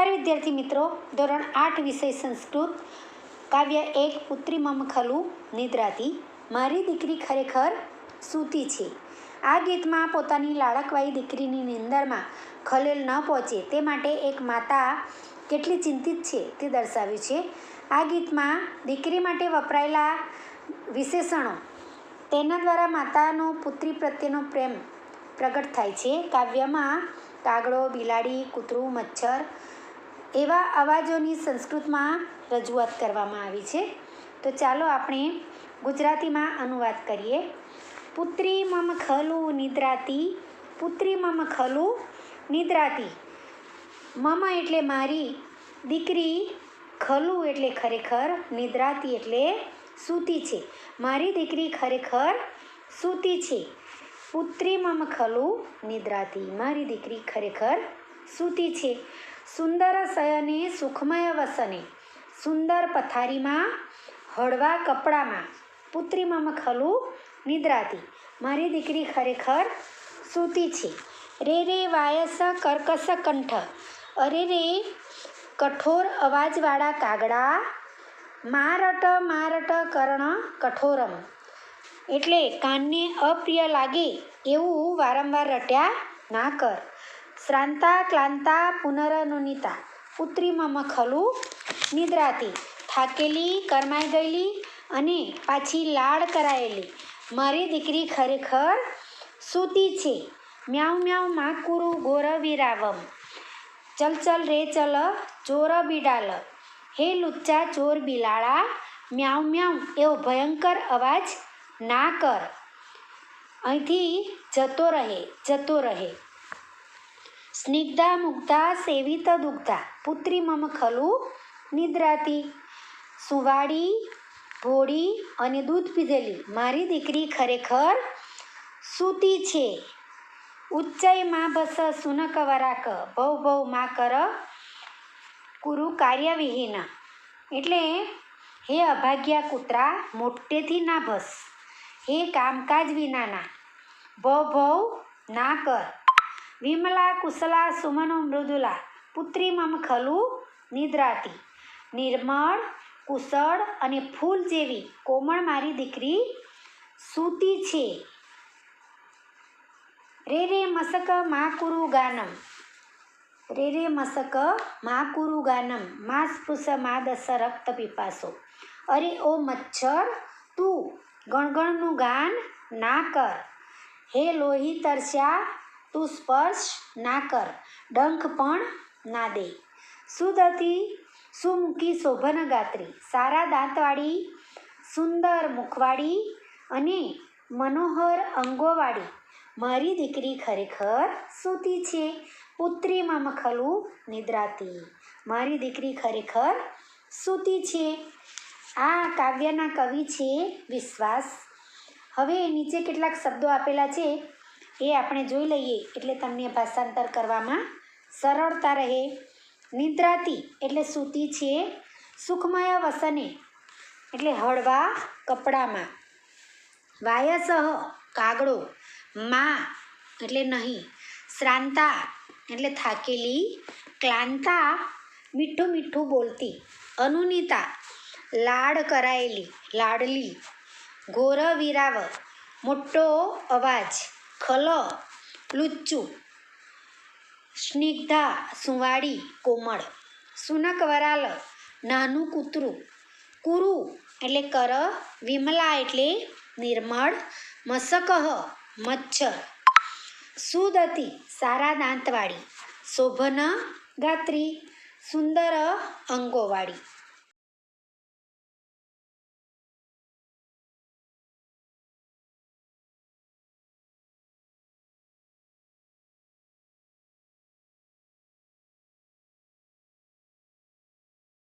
નમસ્કાર વિદ્યાર્થી મિત્રો, ધોરણ 8 વિષય સંસ્કૃત, કાવ્ય 1 પુત્રી મમ ખલુ નિદ્રાતી. મારી દીકરી ખરેખર સૂતી છે. આ ગીતમાં પોતાની લાડકવાઈ દીકરીની નિંદરમાં ખલેલ ન પહોંચે તે માટે એક માતા કેટલી ચિંતિત છે તે દર્શાવ્યું છે. આ ગીતમાં દીકરી માટે વપરાયેલા વિશેષણો તેના દ્વારા માતાનો પુત્રી પ્રત્યેનો પ્રેમ પ્રગટ થાય છે. કાવ્યમાં કાગડો, બિલાડી, કૂતરું, મચ્છર એવા અવાજોની સંસ્કૃતમાં રજૂઆત કરવામાં આવી છે. તો ચાલો આપણે ગુજરાતીમાં અનુવાદ કરીએ. પુત્રી મમ ખલુ નિદ્રાતી. પુત્રી મમ ખલુ નિદ્રાતી. મમ એટલે મારી, દીકરી, ખલુ એટલે ખરેખર, નિદ્રાતી એટલે સૂતી છે. મારી દીકરી ખરેખર સૂતી છે. પુત્રી મમ ખલુ નિદ્રાતી. મારી દીકરી ખરેખર સૂતી છે. સુંદર શયને સુખમય વસને. સુંદર પથારીમાં, હળવા કપડામાં. પુત્રી મમ ખલુ નિદ્રાતી. મારી દીકરી ખરેખર સૂતી છે. રે રે વાયસ કર્કશ કંઠ. અરે રે કઠોર અવાજવાળા કાગડા. મારટ મારટ કર્ણ કઠોરમ. એટલે કાનને અપ્રિય લાગે એવું વારંવાર રટ્યા ના કર. શ્રાંતા ક્લાંતા પુનરનુનિતા. પુત્રી મમ ખલુ નિદ્રાતી. થાકેલી, કરમાઈ ગયેલી અને પાછી લાડ કરાયેલી મારી દીકરી ખરેખર સૂતી છે. મ્યાઉ મ્યાઉ માકુરુ ગોર વિરાવમ. ચલ ચલ રે ચલ ચોર બિડાલ. હે લુચ્ચા ચોર બિલાડા, મ્યાઉ મ્યાઉ એવો ભયંકર અવાજ ના કર. અહીંથી જતો રહે, જતો રહે. સ્નિગ્ધા મુગ્ધા સેવિત દુગ્ધા. પુત્રી મમ ખલુ નિદ્રાતી. સુવાળી, ભોળી અને દૂધ પીધેલી મારી દીકરી ખરેખર સૂતી છે. ઉચ્ચય મા ભસ સુનક વરાક. ભવ ભવ મા કર કુરુ કાર્યવિહીન. એટલે હે અભાગ્યા કૂતરા, મોટેથી ના ભસ. હે કામકાજ વિનાના, ભવ ભવ ના કર. વિમલા કુશલા સુમનો મૃદુલા. પુત્રી મમ ખલુ નિદ્રાતી. નિર્મળ, કુશળ અને ફૂલ જેવી કોમળ મારી દીકરી સૂતી છે. રે રે મસક માકુરુ ગાનમ. રે રે મસક માકુરુ ગાનમ. મા સ્પૃશ મા દસ રક્ત પીપાસો. અરે ઓ મચ્છર, તું ગણગણનું ગાન ના કર. હે લોહી તરસ્યા, તું સ્પર્શ ના કર, ડંખ પણ ના દે. સુદતી સુમુખી શોભન ગાત્રી. સારા દાંતવાળી, સુંદર મુખવાળી અને મનોહર અંગોવાળી મારી દીકરી ખરેખર સૂતી છે. પુત્રી મમ ખલુ નિદ્રાતી. મારી દીકરી ખરેખર સૂતી છે. આ કાવ્યના કવિ છે વિશ્વાસ. હવે નીચે કેટલાક શબ્દો આપેલા છે એ આપણે જોઈ લઈએ એટલે તમને ભાષાંતર કરવામાં સરળતા રહે. નિદ્રાતી એટલે સૂતી છે. સુખમય વસને એટલે હળવા કપડામાં. વાયસઃ કાગડો. મા એટલે નહીં. શ્રાંતા એટલે થાકેલી. ક્લાંતા મીઠું મીઠું બોલતી. અનુનિતા લાડ કરાયેલી, લાડલી. ઘોર વિરાવ મોટો અવાજ. ખલ લુચ્ચું. સ્નિગ્ધા સુંવાળી, કોમળ. સુનક વરાલ નાનું કૂતરું. કુરુ એટલે કર. વિમલા એટલે નિર્મળ. મસકઃ મચ્છર. સુદતી સારા દાંતવાળી. શોભન ગાત્રી સુંદર અંગોવાળી.